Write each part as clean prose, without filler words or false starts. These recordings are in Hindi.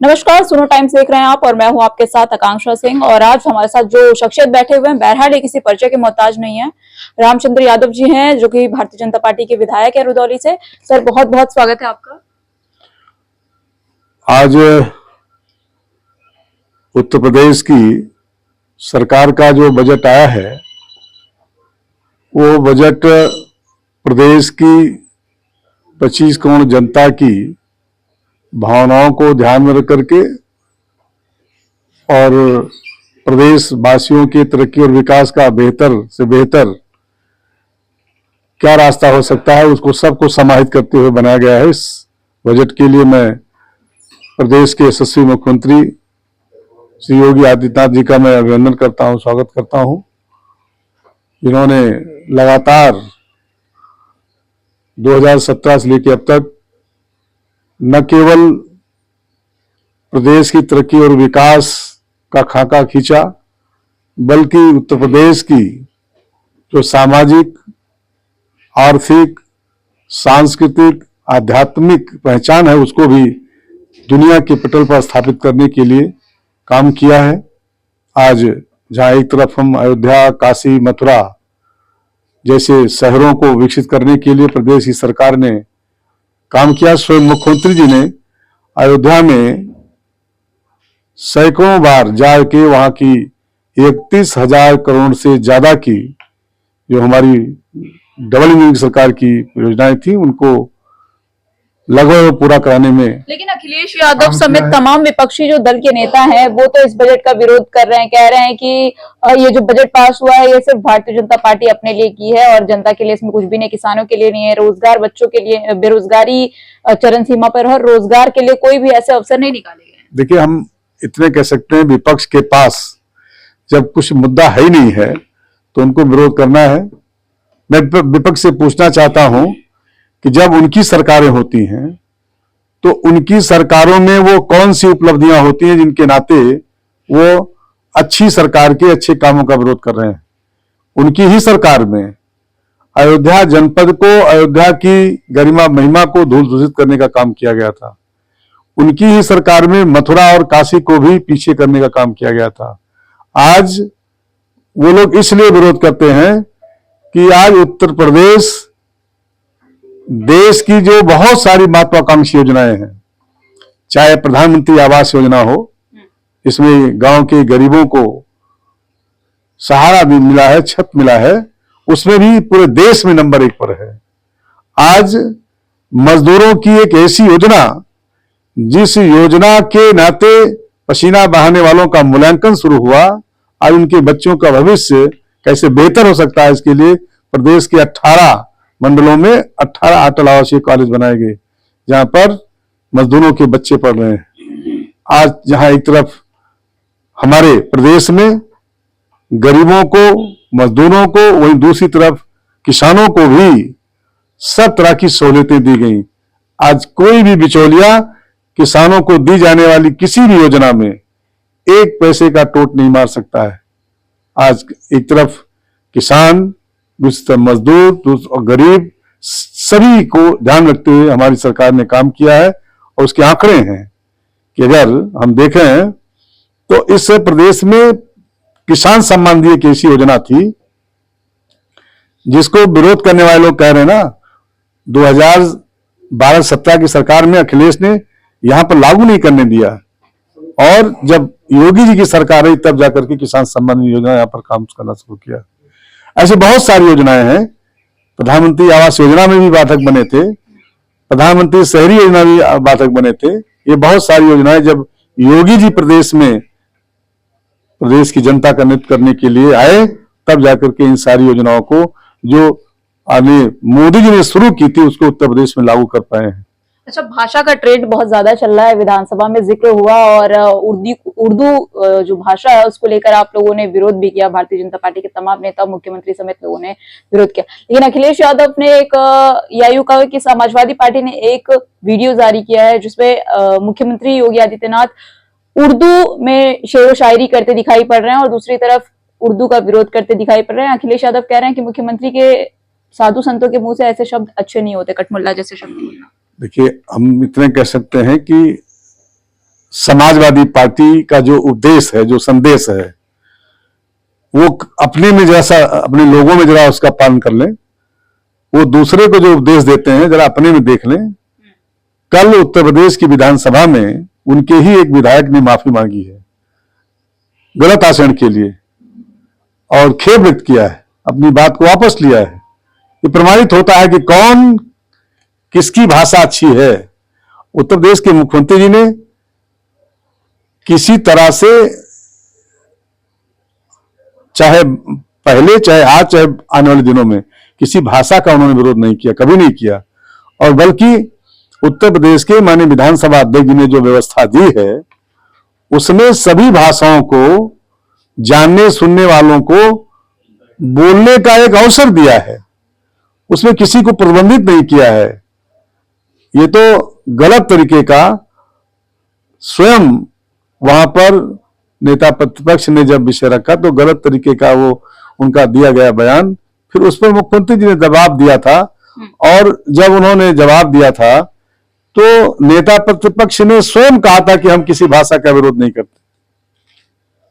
नमस्कार, सुनो टाइम्स देख रहे हैं आप और मैं हूं आपके साथ आकांक्षा सिंह। और आज हमारे साथ जो शख्सियत बैठे हुए हैं बहरहाल ये किसी परिचय के मोहताज नहीं है। रामचंद्र यादव जी हैं जो कि भारतीय जनता पार्टी के विधायक है रुदौली से। सर बहुत बहुत स्वागत है आपका। आज उत्तर प्रदेश की सरकार का जो बजट आया है वो बजट प्रदेश की 25 करोड़ जनता की भावनाओं को ध्यान में रख करके और प्रदेश वासियों की तरक्की और विकास का बेहतर से बेहतर क्या रास्ता हो सकता है उसको सबको समाहित करते हुए बनाया गया है। इस बजट के लिए मैं प्रदेश के यशस्वी मुख्यमंत्री श्री योगी आदित्यनाथ जी का मैं अभिनंदन करता हूं, स्वागत करता हूं, जिन्होंने लगातार 2017 से लेकर अब तक न केवल प्रदेश की तरक्की और विकास का खाका खींचा बल्कि उत्तर प्रदेश की जो सामाजिक, आर्थिक, सांस्कृतिक, आध्यात्मिक पहचान है उसको भी दुनिया के पटल पर स्थापित करने के लिए काम किया है। आज जहां एक तरफ हम अयोध्या, काशी, मथुरा जैसे शहरों को विकसित करने के लिए प्रदेश की सरकार ने काम किया, स्वयं मुख्यमंत्री जी ने अयोध्या में सैकड़ों बार जाके वहां की 31,000 करोड़ से ज्यादा की जो हमारी डबल इंजन सरकार की योजनाएं थी उनको लगभग पूरा कराने में। लेकिन अखिलेश यादव समेत तमाम विपक्षी जो दल के नेता हैं वो तो इस बजट का विरोध कर रहे हैं, कह रहे हैं कि ये जो बजट पास हुआ है ये सिर्फ भारतीय जनता पार्टी अपने लिए की है और जनता के लिए इसमें कुछ भी नहीं, किसानों के लिए नहीं है, रोजगार बच्चों के लिए, बेरोजगारी चरम सीमा पर है और रोजगार के लिए कोई भी ऐसे अवसर नहीं निकाले गए। देखिए, हम इतने कह सकते हैं विपक्ष के पास जब कुछ मुद्दा है ही नहीं है तो उनको विरोध करना है। मैं विपक्ष से पूछना चाहता हूं कि जब उनकी सरकारें होती हैं तो उनकी सरकारों में वो कौन सी उपलब्धियां होती हैं जिनके नाते वो अच्छी सरकार के अच्छे कामों का विरोध कर रहे हैं। उनकी ही सरकार में अयोध्या जनपद को, अयोध्या की गरिमा महिमा को धूल दूषित करने का काम किया गया था। उनकी ही सरकार में मथुरा और काशी को भी पीछे करने का काम किया गया था। आज वो लोग इसलिए विरोध करते हैं कि आज उत्तर प्रदेश देश की जो बहुत सारी महत्वाकांक्षी योजनाएं हैं, चाहे प्रधानमंत्री आवास योजना हो, इसमें गांव के गरीबों को सहारा भी मिला है, छत मिला है, उसमें भी पूरे देश में नंबर 1 पर है। आज मजदूरों की एक ऐसी योजना जिस योजना के नाते पसीना बहाने वालों का मूल्यांकन शुरू हुआ, आज उनके बच्चों का भविष्य कैसे बेहतर हो सकता है इसके लिए प्रदेश के 18 मंडलों में 18 अटल आवासीय कॉलेज बनाए गए जहां पर मजदूरों के बच्चे पढ़ रहे हैं। आज जहां एक तरफ हमारे प्रदेश में गरीबों को, मजदूरों को, वहीं दूसरी तरफ किसानों को भी सब तरह की सहूलियतें दी गई। आज कोई भी बिचौलिया किसानों को दी जाने वाली किसी भी योजना में एक पैसे का टोट नहीं मार सकता है। आज एक तरफ किसान, दूसरी तरफ मजदूर और गरीब, सभी को ध्यान रखते हुए हमारी सरकार ने काम किया है। और उसके आंकड़े हैं कि अगर हम देखें तो इस प्रदेश में किसान सम्मान निधि एक ऐसी योजना थी जिसको विरोध करने वाले लोग कह रहे हैं ना, 2012-17 की सरकार में अखिलेश ने यहां पर लागू नहीं करने दिया और जब योगी जी की सरकार आई तब जाकर के किसान सम्मान निधि योजना यहां पर काम करना शुरू किया। ऐसे बहुत सारी योजनाएं हैं। प्रधानमंत्री आवास योजना में भी बाधक बने थे, प्रधानमंत्री शहरी योजना भी बाधक बने थे। ये बहुत सारी योजनाएं जब योगी जी प्रदेश में प्रदेश की जनता का नेतृत्व करने के लिए आए तब जाकर के इन सारी योजनाओं को जो मोदी जी ने शुरू की थी उसको उत्तर प्रदेश में लागू कर पाए हैं। अच्छा, भाषा का ट्रेंड बहुत ज्यादा चल रहा है, विधानसभा में जिक्र हुआ और उर्दू जो भाषा है उसको लेकर आप लोगों ने विरोध भी किया। भारतीय जनता पार्टी के तमाम नेता, मुख्यमंत्री समेत लोगों ने विरोध किया। लेकिन अखिलेश यादव ने एक यायू कहा कि समाजवादी पार्टी ने एक वीडियो जारी किया है जिसमें मुख्यमंत्री योगी आदित्यनाथ उर्दू में शेरो शायरी करते दिखाई पड़ रहे हैं और दूसरी तरफ उर्दू का विरोध करते दिखाई पड़ रहे हैं। अखिलेश यादव कह रहे हैं कि मुख्यमंत्री के साधु संतों के मुंह से ऐसे शब्द अच्छे नहीं होते, कटमुल्ला जैसे शब्द बोलना। देखिए, हम इतने कह सकते हैं कि समाजवादी पार्टी का जो उपदेश है, जो संदेश है, वो अपने में जैसा, अपने लोगों में जरा उसका पालन कर लें। वो दूसरे को जो उपदेश देते हैं जरा अपने में देख लें। कल उत्तर प्रदेश की विधानसभा में उनके ही एक विधायक ने माफी मांगी है गलत आचरण के लिए और खेद व्यक्त किया है, अपनी बात को वापस लिया है। ये प्रमाणित होता है कि कौन किसकी भाषा अच्छी है। उत्तर प्रदेश के मुख्यमंत्री जी ने किसी तरह से, चाहे पहले, चाहे आज, चाहे आने वाले दिनों में, किसी भाषा का उन्होंने विरोध नहीं किया, कभी नहीं किया। और बल्कि उत्तर प्रदेश के माननीय विधानसभा अध्यक्ष जी ने जो व्यवस्था दी है उसमें सभी भाषाओं को जानने सुनने वालों को बोलने का एक अवसर दिया है, उसमें किसी को प्रतिबंधित नहीं किया है। ये तो गलत तरीके का स्वयं वहां पर नेता प्रतिपक्ष ने जब विषय रखा तो गलत तरीके का वो उनका दिया गया बयान, फिर उस पर मुख्यमंत्री जी ने जवाब दिया था। और जब उन्होंने जवाब दिया था तो नेता प्रतिपक्ष ने स्वयं कहा था कि हम किसी भाषा का विरोध नहीं करते।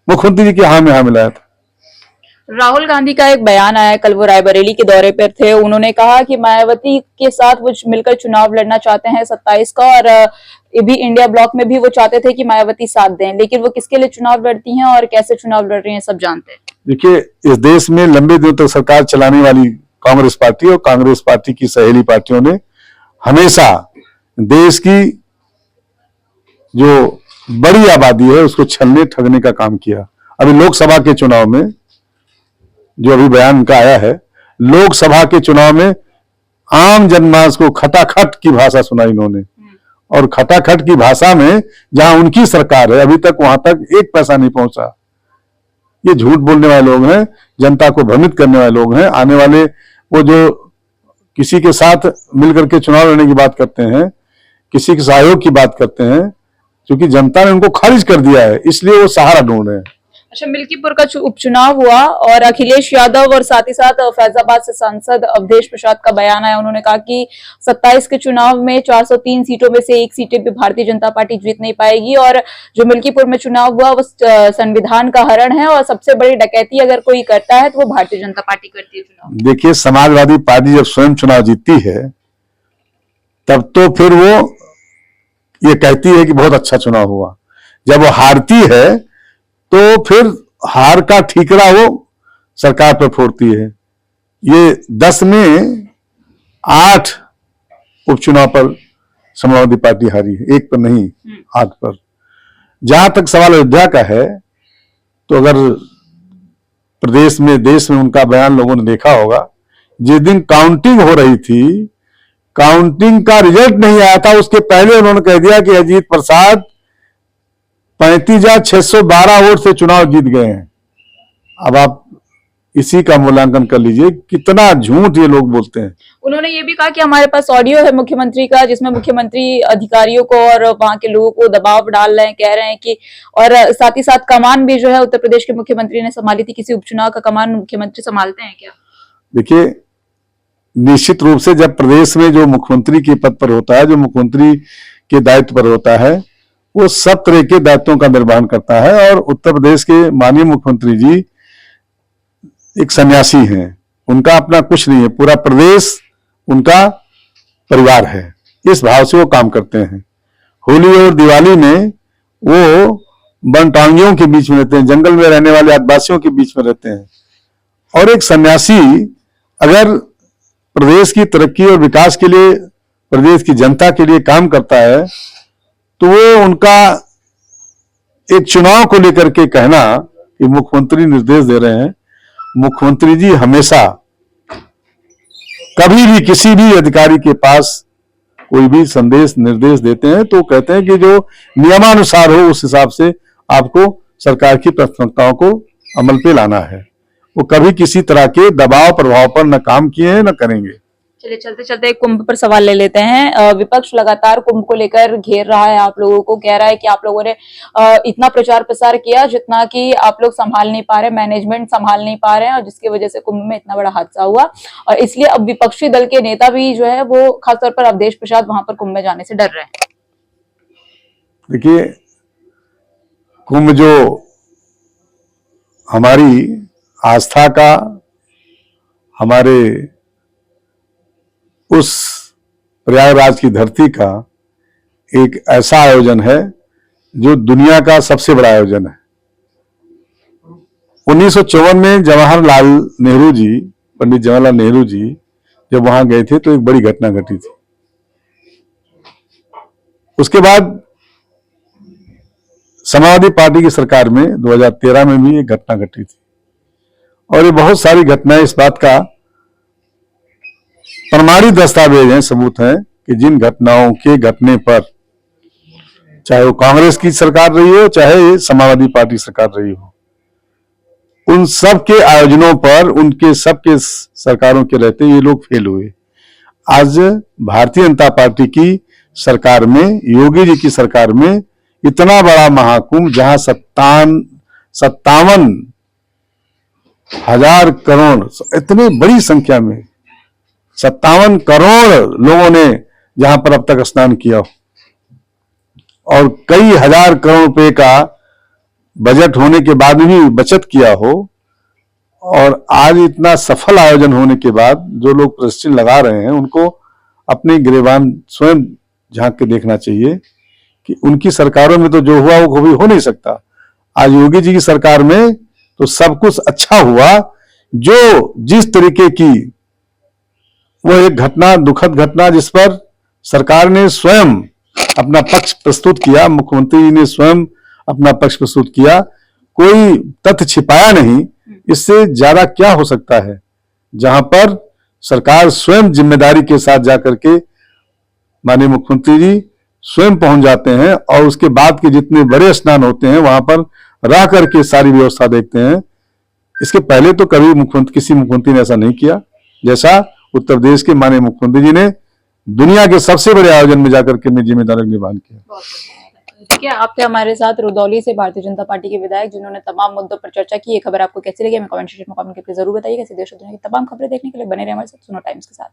मुख्यमंत्री जी की हाँ में हाँ मिलाया था। राहुल गांधी का एक बयान आया, कल वो रायबरेली के दौरे पर थे। उन्होंने कहा कि मायावती के साथ वो मिलकर चुनाव लड़ना चाहते हैं 27 का, और ये भी इंडिया ब्लॉक में भी वो चाहते थे कि मायावती साथ दें, लेकिन वो किसके लिए चुनाव लड़ती हैं और कैसे चुनाव लड़ रही हैं सब जानते हैं। देखिए, इस देश में लंबे दिनों तक सरकार चलाने वाली कांग्रेस पार्टी और कांग्रेस पार्टी की सहेली पार्टियों ने हमेशा देश की जो बड़ी आबादी है उसको छलने ठगने का काम किया। अभी लोकसभा के चुनाव में जो अभी बयान उनका आया है, लोकसभा के चुनाव में आम जनमानस को खटाखट की भाषा सुनाई इन्होंने, और खटाखट की भाषा में जहां उनकी सरकार है अभी तक वहां तक एक पैसा नहीं पहुंचा। ये झूठ बोलने वाले लोग हैं, जनता को भ्रमित करने वाले लोग हैं। आने वाले वो जो किसी के साथ मिलकर के चुनाव लड़ने की बात करते हैं, किसी के सहयोग की बात करते हैं, क्योंकि जनता ने उनको खारिज कर दिया है, इसलिए वो सहारा ढूंढ रहे हैं। अच्छा, मिल्कीपुर का उपचुनाव हुआ और अखिलेश यादव और साथ ही साथ फैजाबाद से सांसद अवधेश प्रसाद का बयान आया। उन्होंने कहा कि 27 के चुनाव में 403 सीटों में से 1 सीटें भी भारतीय जनता पार्टी जीत नहीं पाएगी, और जो मिल्कीपुर में चुनाव हुआ वो संविधान का हरण है, और सबसे बड़ी डकैती अगर कोई करता है तो वो भारतीय जनता पार्टी करती है चुनाव। देखिए, समाजवादी पार्टी जब स्वयं चुनाव जीतती है तब तो फिर वो ये कहती है कि बहुत अच्छा चुनाव हुआ। जब वो हारती है तो फिर हार का ठीकरा वो सरकार पर फोड़ती है। ये 10 में 8 उपचुनाव पर समाजवादी पार्टी हारी है, 1 पर नहीं 8 पर। जहां तक सवाल अयोध्या का है, तो अगर प्रदेश में, देश में उनका बयान लोगों ने देखा होगा, जिस दिन काउंटिंग हो रही थी, काउंटिंग का रिजल्ट नहीं आया था, उसके पहले उन्होंने कह दिया कि अजीत प्रसाद 35,612 वोट से चुनाव जीत गए हैं। अब आप इसी का मूल्यांकन कर लीजिए कितना झूठ ये लोग बोलते हैं। उन्होंने ये भी कहा कि हमारे पास ऑडियो है मुख्यमंत्री का, जिसमें मुख्यमंत्री अधिकारियों को और वहां के लोगों को दबाव डाल रहे हैं, कह रहे हैं कि, और साथ ही साथ कमान भी जो है उत्तर प्रदेश के मुख्यमंत्री ने संभाली थी। किसी उपचुनाव का कमान मुख्यमंत्री संभालते हैं क्या? देखिए, निश्चित रूप से जब प्रदेश में जो मुख्यमंत्री के पद पर होता है, जो मुख्यमंत्री के दायित्व पर होता है, वो सब तरह के दायित्वों का निर्वहन करता है। और उत्तर प्रदेश के माननीय मुख्यमंत्री जी एक सन्यासी हैं, उनका अपना कुछ नहीं है, पूरा प्रदेश उनका परिवार है, इस भाव से वो काम करते हैं। होली और दिवाली में वो वनटांगियों के बीच में रहते हैं, जंगल में रहने वाले आदिवासियों के बीच में रहते हैं। और एक सन्यासी अगर प्रदेश की तरक्की और विकास के लिए, प्रदेश की जनता के लिए काम करता है, तो वो उनका एक चुनाव को लेकर के कहना कि मुख्यमंत्री निर्देश दे रहे हैं, मुख्यमंत्री जी हमेशा कभी भी किसी भी अधिकारी के पास कोई भी संदेश निर्देश देते हैं तो कहते हैं कि जो नियमानुसार हो उस हिसाब से आपको सरकार की प्राथमिकताओं को अमल पे लाना है। वो कभी किसी तरह के दबाव प्रभाव पर न काम किए हैं न करेंगे। चलिए, चलते चलते कुंभ पर सवाल ले लेते हैं। विपक्ष लगातार कुंभ को लेकर घेर रहा है आप लोगों को, कह रहा है कि आप लोगों ने इतना प्रचार प्रसार किया जितना कि आप लोग संभाल नहीं पा रहे, मैनेजमेंट संभाल नहीं पा रहे हैं, और जिसकी वजह से कुंभ में इतना बड़ा हादसा हुआ। और इसलिए अब विपक्षी दल के नेता भी जो है वो खासतौर पर अवधेश प्रसाद वहां पर कुंभ में जाने से डर रहे हैं। देखिए, कुंभ जो हमारी आस्था का, हमारे उस प्रयागराज की धरती का एक ऐसा आयोजन है जो दुनिया का सबसे बड़ा आयोजन है। 1954 में जवाहरलाल नेहरू जी, पंडित जवाहरलाल नेहरू जी जब वहां गए थे तो एक बड़ी घटना घटी थी। उसके बाद समाजवादी पार्टी की सरकार में 2013 में भी एक घटना घटी थी, और ये बहुत सारी घटनाएं इस बात का प्रमाणित दस्तावेज हैं, सबूत हैं कि जिन घटनाओं के घटने पर, चाहे वो कांग्रेस की सरकार रही हो, चाहे समाजवादी पार्टी सरकार रही हो, उन सब के आयोजनों पर, उनके सबके सरकारों के रहते ये लोग फेल हुए। आज भारतीय जनता पार्टी की सरकार में, योगी जी की सरकार में इतना बड़ा महाकुंभ, जहां 57,000 करोड़, इतनी बड़ी संख्या में 57 करोड़ लोगों ने जहां पर अब तक स्नान किया हो, और कई हजार करोड़ रुपए का बजट होने के बाद भी बचत किया हो, और आज इतना सफल आयोजन होने के बाद जो लोग प्रदर्शन लगा रहे हैं, उनको अपने गिरेबान स्वयं झांक के देखना चाहिए कि उनकी सरकारों में तो जो हुआ वो कभी हो नहीं सकता। आज योगी जी की सरकार में तो सब कुछ अच्छा हुआ। जो जिस तरीके की वो एक घटना, दुखद घटना, जिस पर सरकार ने स्वयं अपना पक्ष प्रस्तुत किया, मुख्यमंत्री जी ने स्वयं अपना पक्ष प्रस्तुत किया, कोई तथ्य छिपाया नहीं। इससे ज्यादा क्या हो सकता है, जहां पर सरकार स्वयं जिम्मेदारी के साथ जाकर के, माननीय मुख्यमंत्री जी स्वयं पहुंच जाते हैं और उसके बाद के जितने बड़े स्नान होते हैं वहां पर रह करके सारी व्यवस्था देखते हैं। इसके पहले तो कभी किसी मुख्यमंत्री ने ऐसा नहीं किया, जैसा उत्तर प्रदेश के माननीय मुख्यमंत्री जी ने दुनिया के सबसे बड़े आयोजन में जाकर के अपनी जिम्मेदारी का निर्वहन किया। ठीक है, आप थे हमारे साथ रुदौली से भारतीय जनता पार्टी के विधायक, जिन्होंने तमाम मुद्दों पर चर्चा की। ये खबर आपको कैसी लगी हमें कमेंट सेक्शन में कमेंट करके जरूर बताइएगा। ऐसे देश और दुनिया की तमाम खबरें देखने के लिए बने रहे हमारे साथ सुनो टाइम्स के साथ।